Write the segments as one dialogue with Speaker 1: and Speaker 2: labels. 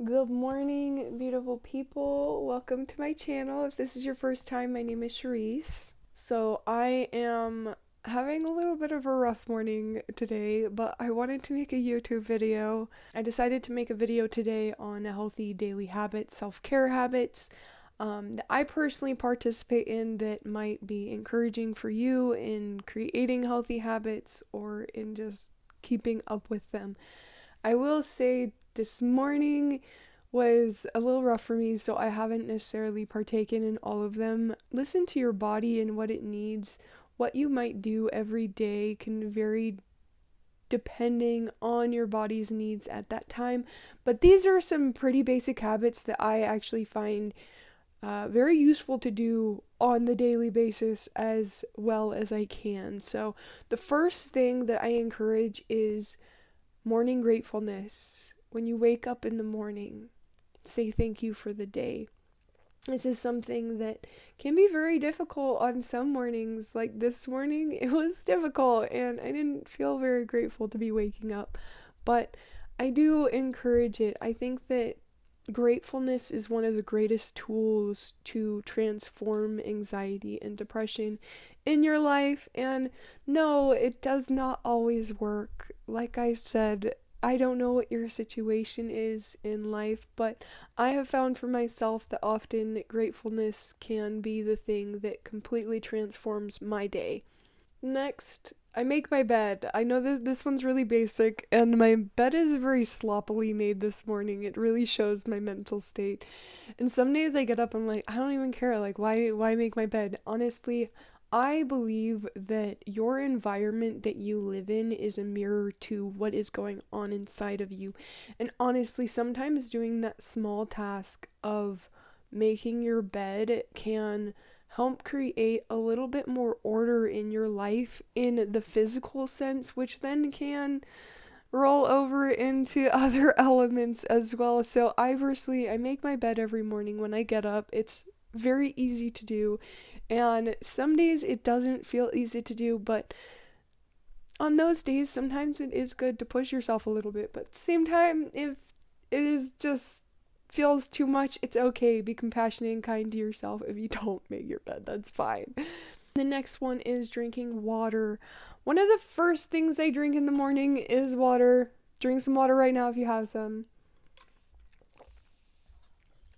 Speaker 1: Good morning, beautiful people. Welcome to my channel. If this is your first time, my name is Cherisse. So, I am having a little bit of a rough morning today, but I wanted to make a YouTube video. I decided to make a video today on healthy daily habits, self-care habits that I personally participate in that might be encouraging for you in creating healthy habits or in just keeping up with them. I will say this morning was a little rough for me, so I haven't necessarily partaken in all of them. Listen to your body and what it needs. What you might do every day can vary depending on your body's needs at that time. But these are some pretty basic habits that I actually find very useful to do on the daily basis as well as I can. So, the first thing that I encourage is morning gratefulness. When you wake up in the morning, say thank you for the day. This is something that can be very difficult on some mornings. Like this morning, it was difficult and I didn't feel very grateful to be waking up. But I do encourage it. I think that gratefulness is one of the greatest tools to transform anxiety and depression in your life. And no, it does not always work. Like I said, I don't know what your situation is in life, but I have found for myself that often gratefulness can be the thing that completely transforms my day. Next, I make my bed. I know this one's really basic, and my bed is very sloppily made this morning. It really shows my mental state. And some days I get up, I'm like, I don't even care. Like, why make my bed? Honestly, I believe that your environment that you live in is a mirror to what is going on inside of you. And honestly, sometimes doing that small task of making your bed can help create a little bit more order in your life in the physical sense, which then can roll over into other elements as well. So I make my bed every morning when I get up. It's very easy to do, and some days it doesn't feel easy to do, but on those days sometimes it is good to push yourself a little bit. But at the same time, if it is just feels too much, it's okay. Be compassionate and kind to yourself. If you don't make your bed, that's fine. The next one is drinking water. One of the first things I drink in the morning is water. Drink some water right now if you have some.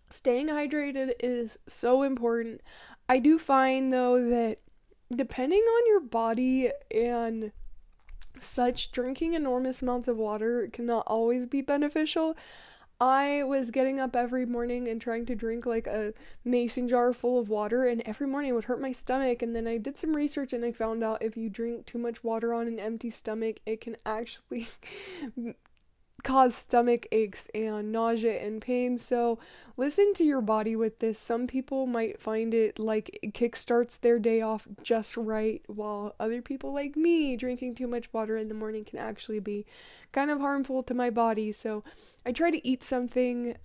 Speaker 1: Staying hydrated is so important. I do find though that depending on your body and such, drinking enormous amounts of water cannot always be beneficial. I was getting up every morning and trying to drink like a mason jar full of water, and every morning it would hurt my stomach. And then I did some research and I found out if you drink too much water on an empty stomach, it can actually cause stomach aches and nausea and pain. So listen to your body with this. Some people might find it like it kickstarts their day off just right, while other people like me, drinking too much water in the morning can actually be kind of harmful to my body. So I try to eat something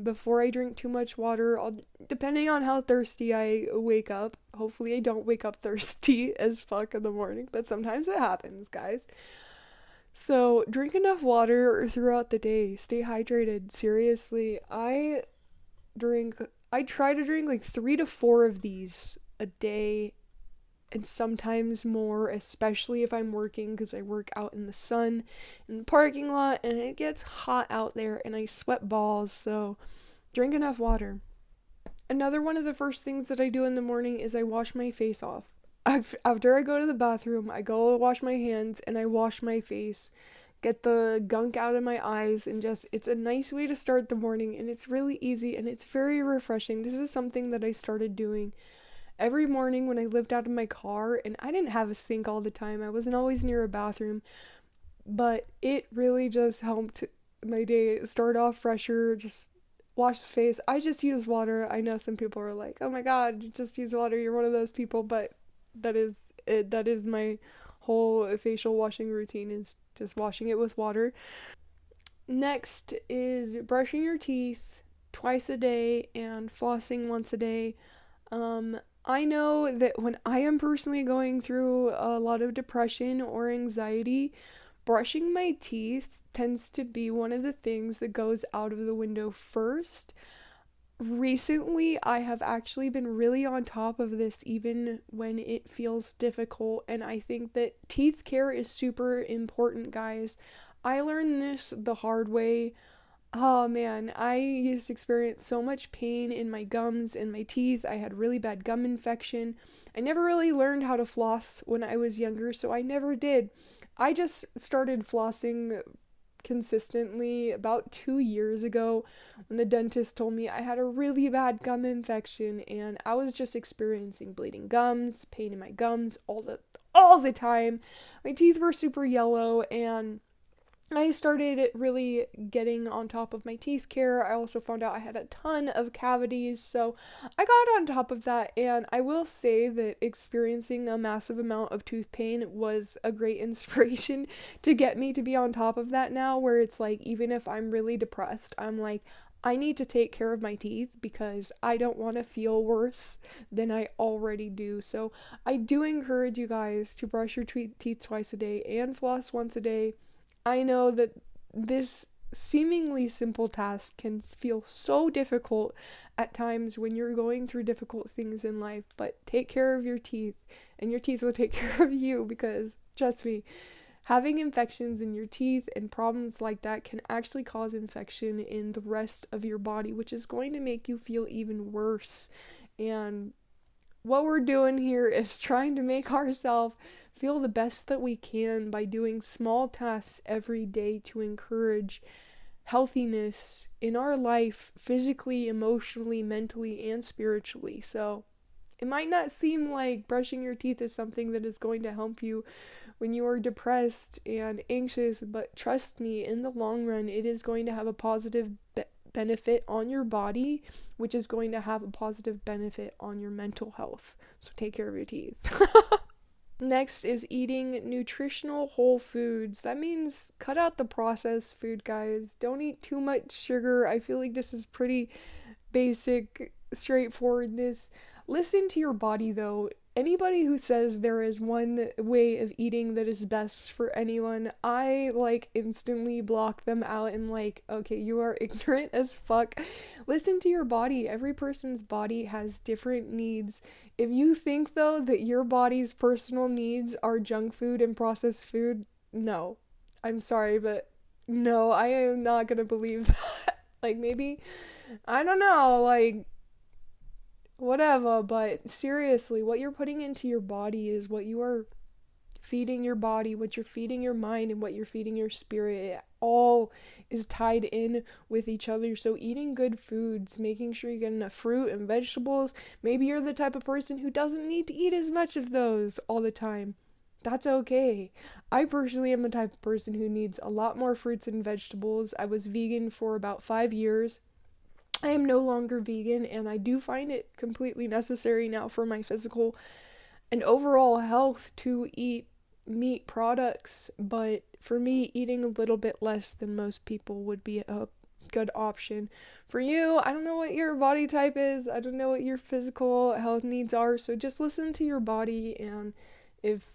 Speaker 1: before I drink too much water. Depending on how thirsty I wake up. Hopefully I don't wake up thirsty as fuck in the morning, but sometimes it happens, guys. So, drink enough water throughout the day. Stay hydrated. Seriously, I try to drink like 3 to 4 of these a day and sometimes more, especially if I'm working, because I work out in the sun in the parking lot and it gets hot out there and I sweat balls. So, drink enough water. Another one of the first things that I do in the morning is I wash my face off. After I go to the bathroom, I go wash my hands and I wash my face, get the gunk out of my eyes, and just, it's a nice way to start the morning, and it's really easy and it's very refreshing. This is something that I started doing every morning when I lived out of my car, and I didn't have a sink all the time. I wasn't always near a bathroom, but it really just helped my day start off fresher. Just wash the face. I just use water. I know some people are like, oh my god, you just use water, you're one of those people, but that is it. That is my whole facial washing routine, is just washing it with water. Next is brushing your teeth twice a day and flossing once a day. I know that when I am personally going through a lot of depression or anxiety, brushing my teeth tends to be one of the things that goes out of the window first. Recently, I have actually been really on top of this even when it feels difficult, and I think that teeth care is super important, guys. I learned this the hard way. Oh man, I used to experience so much pain in my gums and my teeth. I had really bad gum infection. I never really learned how to floss when I was younger, so I never did. I just started flossing consistently about 2 years ago when the dentist told me I had a really bad gum infection, and I was just experiencing bleeding gums, pain in my gums all the time. My teeth were super yellow, and I started really getting on top of my teeth care. I also found out I had a ton of cavities, so I got on top of that, and I will say that experiencing a massive amount of tooth pain was a great inspiration to get me to be on top of that now, where it's like, even if I'm really depressed, I'm like, I need to take care of my teeth because I don't want to feel worse than I already do. So I do encourage you guys to brush your teeth twice a day and floss once a day. I know that this seemingly simple task can feel so difficult at times when you're going through difficult things in life, but take care of your teeth and your teeth will take care of you, because trust me, having infections in your teeth and problems like that can actually cause infection in the rest of your body, which is going to make you feel even worse. And what we're doing here is trying to make ourselves feel the best that we can by doing small tasks every day to encourage healthiness in our life, physically, emotionally, mentally, and spiritually. So it might not seem like brushing your teeth is something that is going to help you when you are depressed and anxious, but trust me, in the long run, it is going to have a positive benefit on your body, which is going to have a positive benefit on your mental health. So take care of your teeth. Next is eating nutritional whole foods. That means cut out the processed food, guys. Don't eat too much sugar. I feel like this is pretty basic straightforwardness. Listen to your body, though. Anybody who says there is one way of eating that is best for anyone, I instantly block them out and okay, you are ignorant as fuck. Listen to your body. Every person's body has different needs. If you think though that your body's personal needs are junk food and processed food, no. I'm sorry, but no, I am not gonna believe that. Maybe, I don't know, whatever, but seriously, what you're putting into your body is what you are feeding your body, what you're feeding your mind, and what you're feeding your spirit. It all is tied in with each other. So eating good foods, making sure you get enough fruit and vegetables. Maybe you're the type of person who doesn't need to eat as much of those all the time. That's okay. I personally am the type of person who needs a lot more fruits and vegetables. I was vegan for about 5 years. I am no longer vegan, and I do find it completely necessary now for my physical and overall health to eat meat products, but for me, eating a little bit less than most people would be a good option. For you, I don't know what your body type is, I don't know what your physical health needs are, so just listen to your body, and if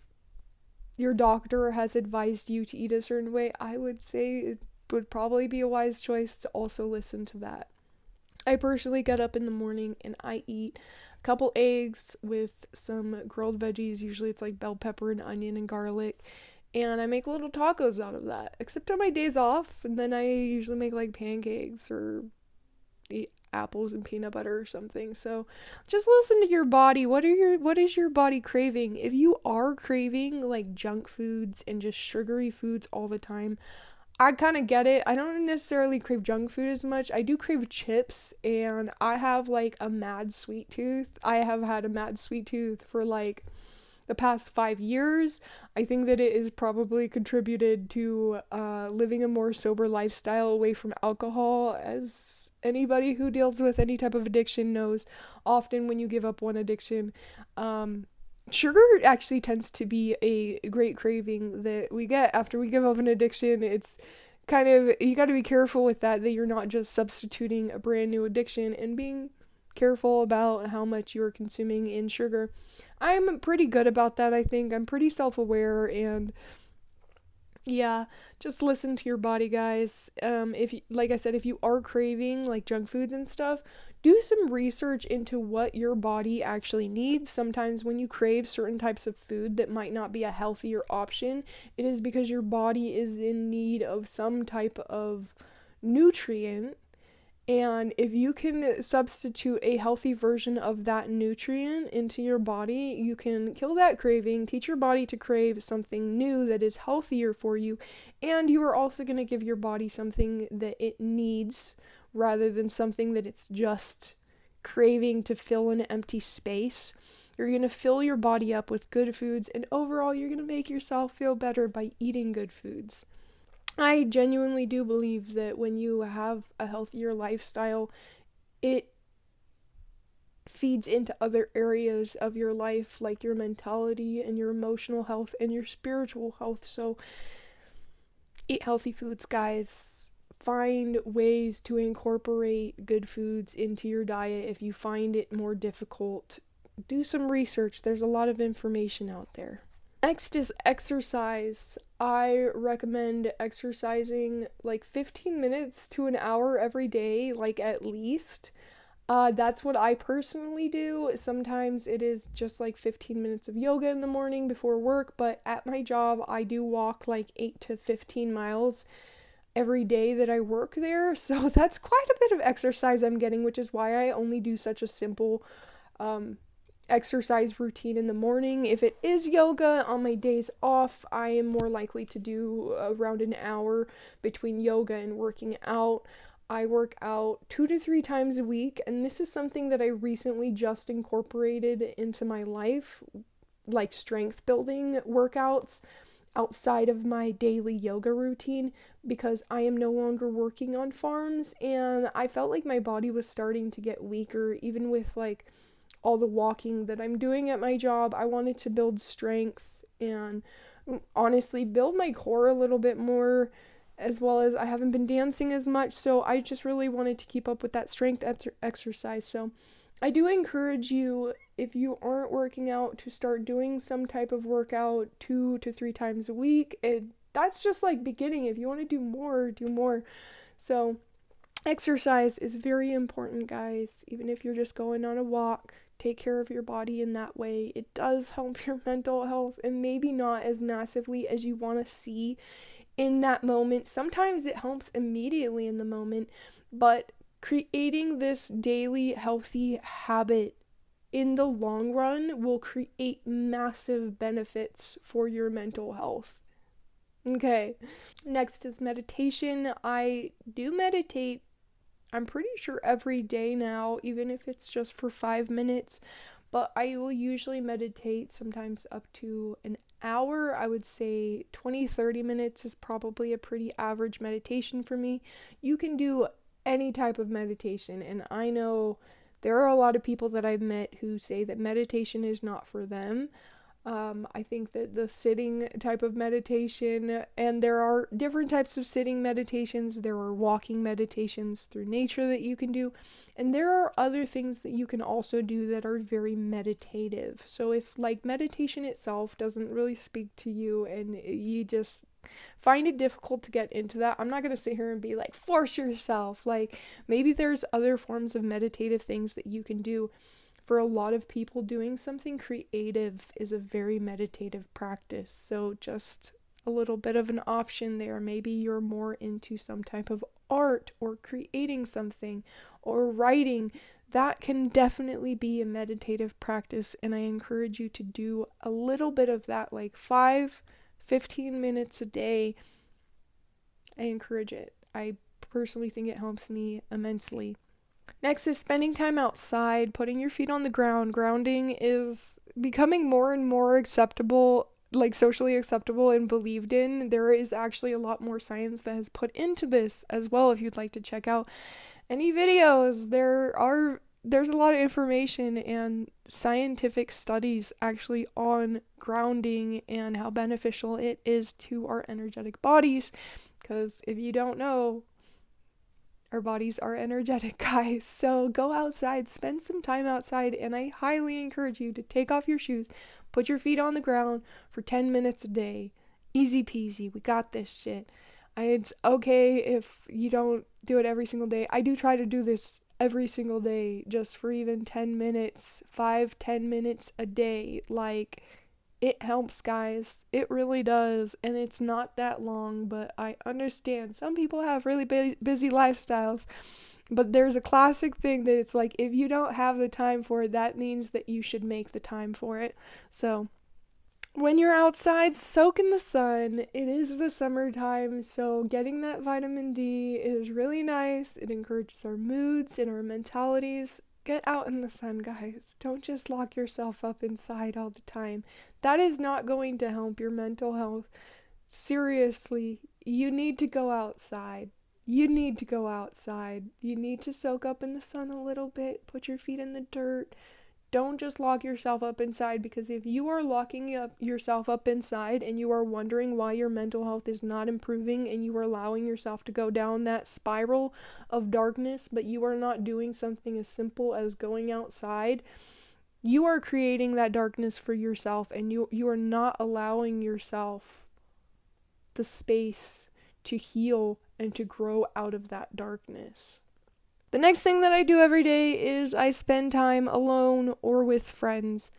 Speaker 1: your doctor has advised you to eat a certain way, I would say it would probably be a wise choice to also listen to that. I personally get up in the morning and I eat a couple eggs with some grilled veggies. Usually it's bell pepper and onion and garlic. And I make little tacos out of that. Except on my days off. And then I usually make pancakes or eat apples and peanut butter or something. So just listen to your body. What is your body craving? If you are craving junk foods and just sugary foods all the time, I kind of get it. I don't necessarily crave junk food as much. I do crave chips, and I have a mad sweet tooth. I have had a mad sweet tooth for the past 5 years. I think that it is probably contributed to living a more sober lifestyle away from alcohol. As anybody who deals with any type of addiction knows, often when you give up one addiction, sugar actually tends to be a great craving that we get after we give up an addiction. It's kind of, you got to be careful with that you're not just substituting a brand new addiction, and being careful about how much you're consuming in sugar. I'm pretty good about that, I think. I'm pretty self-aware, and Yeah, just listen to your body, guys. If you, like I said, if you are craving like junk foods and stuff, do some research into what your body actually needs. Sometimes when you crave certain types of food that might not be a healthier option, it is because your body is in need of some type of nutrient, and if you can substitute a healthy version of that nutrient into your body, you can kill that craving, teach your body to crave something new that is healthier for you, and you are also going to give your body something that it needs rather than something that it's just craving to fill an empty space. You're going to fill your body up with good foods, and overall, you're going to make yourself feel better by eating good foods. I genuinely do believe that when you have a healthier lifestyle, it feeds into other areas of your life, like your mentality and your emotional health and your spiritual health. So, eat healthy foods, guys. Find ways to incorporate good foods into your diet if you find it more difficult. Do some research, there's a lot of information out there. Next is exercise. I recommend exercising like 15 minutes to an hour every day, like at least. That's what I personally do. Sometimes it is just like 15 minutes of yoga in the morning before work, but at my job, I do walk like 8 to 15 miles every day that I work there. So that's quite a bit of exercise I'm getting, which is why I only do such a simple exercise routine in the morning. If it is yoga on my days off, I am more likely to do around an hour between yoga and working out. I work out 2 to 3 times a week, and this is something that I recently just incorporated into my life, like strength building workouts outside of my daily yoga routine, because I am no longer working on farms and I felt like my body was starting to get weaker even with like all the walking that I'm doing at my job. I wanted to build strength and honestly build my core a little bit more, as well as I haven't been dancing as much, so I just really wanted to keep up with that strength exercise. So I do encourage you, if you aren't working out, to start doing some type of workout 2 to 3 times a week. That's just like beginning. If you want to do more, do more. So exercise is very important, guys. Even if you're just going on a walk, take care of your body in that way. It does help your mental health, and maybe not as massively as you want to see in that moment. Sometimes it helps immediately in the moment, but creating this daily healthy habit in the long run will create massive benefits for your mental health. Okay, next is meditation. I do meditate, I'm pretty sure every day now, even if it's just for 5 minutes, but I will usually meditate sometimes up to an hour. I would say 20-30 minutes is probably a pretty average meditation for me. You can do any type of meditation, and I know there are a lot of people that I've met who say that meditation is not for them. I think that the sitting type of meditation, and there are different types of sitting meditations, there are walking meditations through nature that you can do, and there are other things that you can also do that are very meditative. So if like meditation itself doesn't really speak to you and you just find it difficult to get into that, I'm not going to sit here and be like, force yourself. Like, maybe there's other forms of meditative things that you can do. For a lot of people, doing something creative is a very meditative practice. So just a little bit of an option there. Maybe you're more into some type of art or creating something or writing. That can definitely be a meditative practice, and I encourage you to do a little bit of that, like 15 minutes a day. I encourage it. I personally think it helps me immensely. Next is spending time outside, putting your feet on the ground. Grounding is becoming more and more acceptable, like socially acceptable and believed in. There is actually a lot more science that has put into this as well. If you'd like to check out any videos, there's a lot of information and scientific studies actually on grounding and how beneficial it is to our energetic bodies. Because if you don't know, our bodies are energetic, guys. So go outside, spend some time outside, and I highly encourage you to take off your shoes, put your feet on the ground for 10 minutes a day. Easy peasy. We got this shit. It's okay if you don't do it every single day. I do try to do this every single day, just for even 10 minutes, 5-10 minutes a day. Like, it helps, guys. It really does. And it's not that long, but I understand. Some people have really busy lifestyles. But there's a classic thing that it's like, if you don't have the time for it, that means that you should make the time for it. So, when you're outside, soak in the sun. It is the summertime, so getting that vitamin D is really nice. It encourages our moods and our mentalities. Get out in the sun, guys. Don't just lock yourself up inside all the time. That is not going to help your mental health. Seriously, you need to go outside. You need to go outside. You need to soak up in the sun a little bit, put your feet in the dirt. Don't just lock yourself up inside, because if you are locking yourself up inside and you are wondering why your mental health is not improving and you are allowing yourself to go down that spiral of darkness, but you are not doing something as simple as going outside, you are creating that darkness for yourself, and you are not allowing yourself the space to heal and to grow out of that darkness. The next thing that I do every day is I spend time alone or with friends.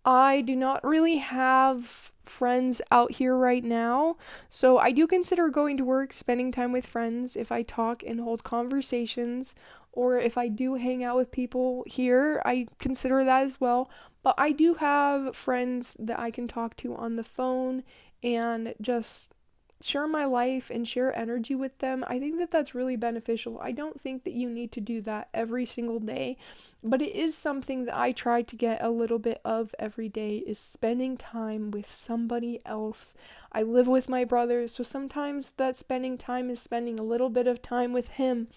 Speaker 1: I do not really have friends out here right now, so I do consider going to work, spending time with friends if I talk and hold conversations, or if I do hang out with people here, I consider that as well. But I do have friends that I can talk to on the phone and just share my life and share energy with them. I think that that's really beneficial. I don't think that you need to do that every single day, but it is something that I try to get a little bit of every day, is spending time with somebody else. I live with my brother, so sometimes that spending time is spending a little bit of time with him,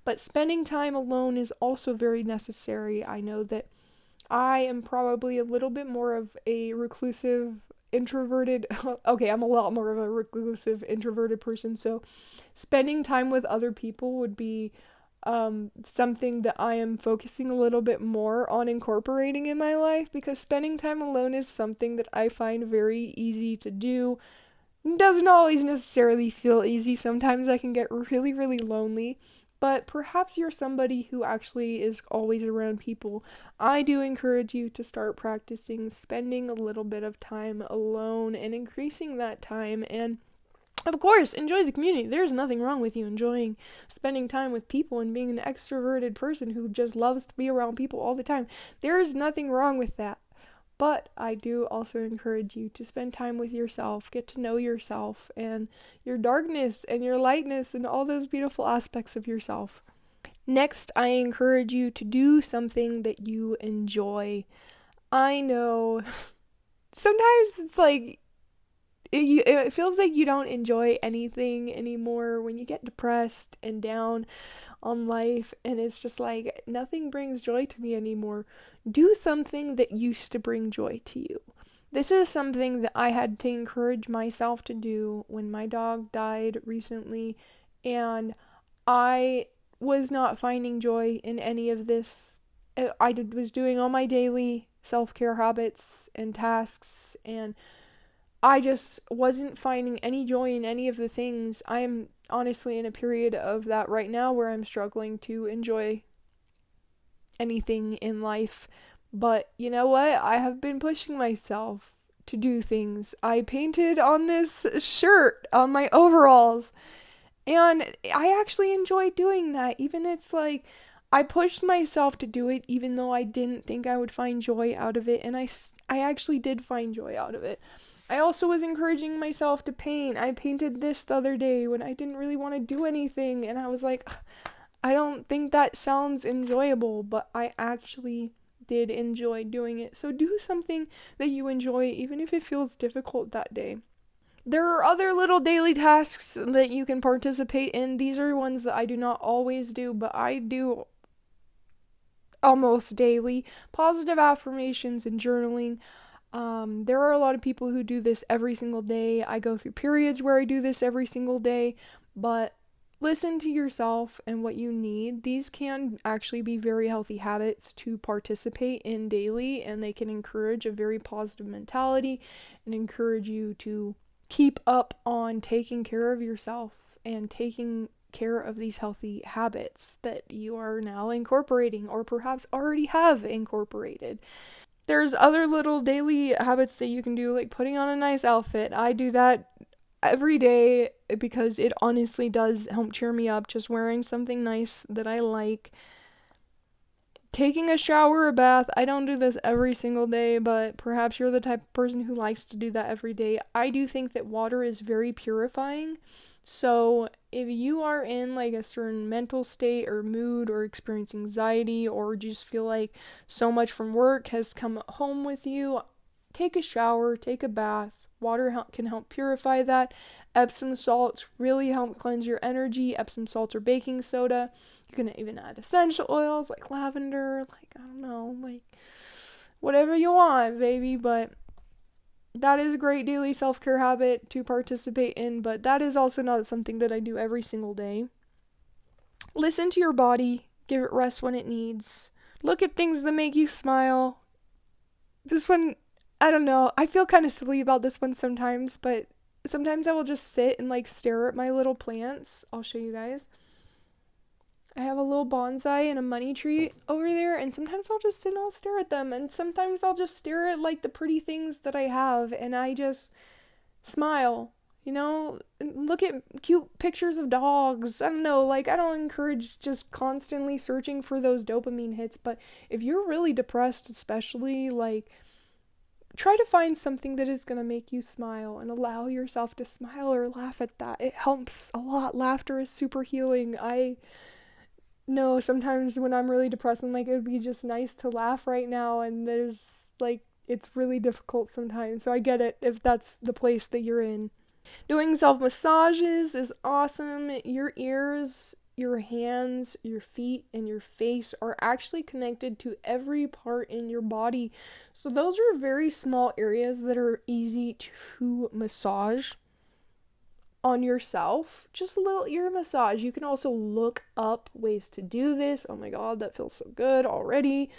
Speaker 1: but spending time alone is also very necessary. I know that I am probably a little bit more of a reclusive introverted okay, I'm a lot more of a reclusive introverted person, so spending time with other people would be something that I am focusing a little bit more on incorporating in my life, because spending time alone is something that I find very easy to do. It doesn't always necessarily feel easy. Sometimes I can get really, really lonely, but perhaps you're somebody who actually is always around people. I do encourage you to start practicing spending a little bit of time alone and increasing that time, and of course, enjoy the community. There's nothing wrong with you enjoying spending time with people and being an extroverted person who just loves to be around people all the time. There is nothing wrong with that. But I do also encourage you to spend time with yourself, get to know yourself and your darkness and your lightness and all those beautiful aspects of yourself. Next, I encourage you to do something that you enjoy. I know sometimes it's like, it feels like you don't enjoy anything anymore when you get depressed and down on life, and it's just like, nothing brings joy to me anymore. Do something that used to bring joy to you. This is something that I had to encourage myself to do when my dog died recently, and I was not finding joy in any of this. I was doing all my daily self-care habits and tasks, and I just wasn't finding any joy in any of the things. I am honestly in a period of that right now where I'm struggling to enjoy anything in life. But you know what? I have been pushing myself to do things. I painted on this shirt on my overalls, and I actually enjoy doing that. Even it's like, I pushed myself to do it even though I didn't think I would find joy out of it, and I actually did find joy out of it. I also was encouraging myself to paint. I painted this the other day when I didn't really want to do anything, and I was like, I don't think that sounds enjoyable, but I actually did enjoy doing it. So do something that you enjoy, even if it feels difficult that day. There are other little daily tasks that you can participate in. These are ones that I do not always do, but I do almost daily. Positive affirmations and journaling. There are a lot of people who do this every single day. I go through periods where I do this every single day, but listen to yourself and what you need. These can actually be very healthy habits to participate in daily, and they can encourage a very positive mentality and encourage you to keep up on taking care of yourself and taking care of these healthy habits that you are now incorporating or perhaps already have incorporated. There's other little daily habits that you can do, like putting on a nice outfit. I do that every day because it honestly does help cheer me up, just wearing something nice that I like. Taking a shower or bath, I don't do this every single day, but perhaps you're the type of person who likes to do that every day. I do think that water is very purifying. So if you are in like a certain mental state or mood or experience anxiety or just feel like so much from work has come home with you, take a shower, take a bath. Water can help purify that. Epsom salts really help cleanse your energy. Epsom salts or baking soda. You can even add essential oils like lavender, like, I don't know, like whatever you want, baby. But that is a great daily self-care habit to participate in, but that is also not something that I do every single day. Listen to your body. Give it rest when it needs. Look at things that make you smile. This one, I don't know. I feel kind of silly about this one sometimes, but sometimes I will just sit and like stare at my little plants. I'll show you guys. I have a little bonsai and a money tree over there, and sometimes I'll just sit and I'll stare at them, and sometimes I'll just stare at like the pretty things that I have, and I just smile, you know, look at cute pictures of dogs. I don't know, like, I don't encourage just constantly searching for those dopamine hits, but if you're really depressed, especially, like, try to find something that is going to make you smile and allow yourself to smile or laugh at that. It helps a lot. Laughter is super healing. I know sometimes when I'm really depressed, I'm like, it would be just nice to laugh right now, and there's like, it's really difficult sometimes. So I get it if that's the place that you're in. Doing self massages is awesome. Your ears, your hands, your feet, and your face are actually connected to every part in your body. So those are very small areas that are easy to massage on yourself. Just a little ear massage. You can also look up ways to do this. Oh my god, that feels so good already.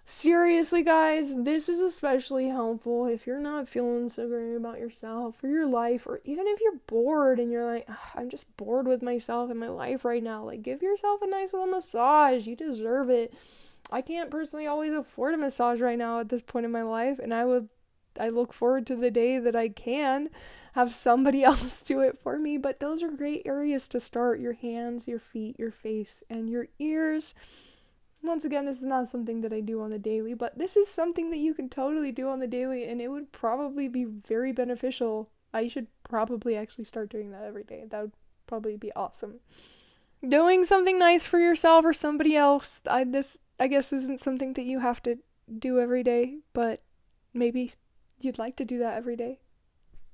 Speaker 1: Seriously, guys, this is especially helpful if you're not feeling so great about yourself or your life, or even if you're bored and you're like, I'm just bored with myself and my life right now. Like, give yourself a nice little massage. You deserve it. I can't personally always afford a massage right now at this point in my life, and I look forward to the day that I can have somebody else do it for me. But those are great areas to start: your hands, your feet, your face, and your ears. Once again, this is not something that I do on the daily, but this is something that you can totally do on the daily, and it would probably be very beneficial. I should probably actually start doing that every day. That would probably be awesome. Doing something nice for yourself or somebody else. This, I guess, isn't something that you have to do every day, but maybe you'd like to do that every day.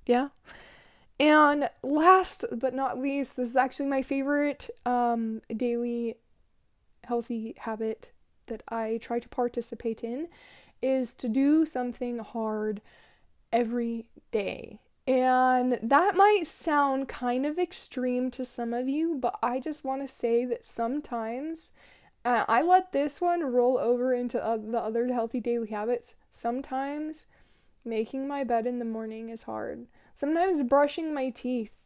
Speaker 1: Yeah. And last but not least, this is actually my favorite daily healthy habit that I try to participate in, is to do something hard every day. And that might sound kind of extreme to some of you, but I just want to say that sometimes I let this one roll over into the other healthy daily habits. Sometimes making my bed in the morning is hard. Sometimes brushing my teeth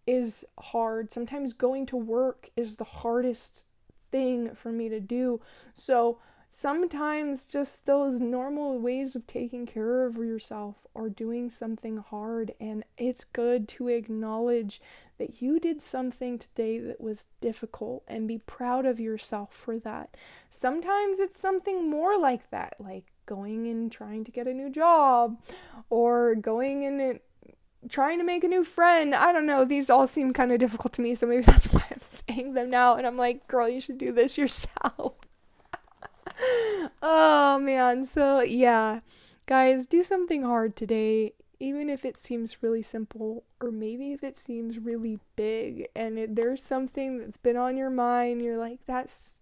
Speaker 1: is hard. Sometimes going to work is the hardest thing for me to do. So sometimes just those normal ways of taking care of yourself are doing something hard, and it's good to acknowledge that you did something today that was difficult and be proud of yourself for that. Sometimes it's something more like that, like going and trying to get a new job, or going and trying to make a new friend. I don't know, these all seem kind of difficult to me, so maybe that's why I'm saying them now, and I'm like, girl, you should do this yourself. Oh man, so yeah, guys, do something hard today, even if it seems really simple, or maybe if it seems really big, and there's something that's been on your mind, you're like, that's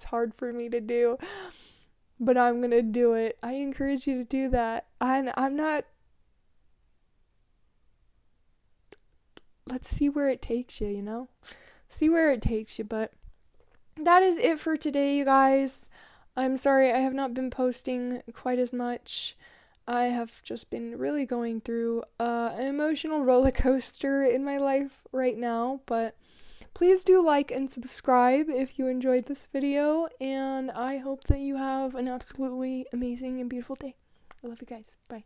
Speaker 1: hard for me to do, but I'm gonna do it. I encourage you to do that. I'm not, let's see where it takes you, you know? See where it takes you, but that is it for today, you guys. I'm sorry I have not been posting quite as much. I have just been really going through an emotional roller coaster in my life right now, but please do like and subscribe if you enjoyed this video, and I hope that you have an absolutely amazing and beautiful day. I love you guys. Bye.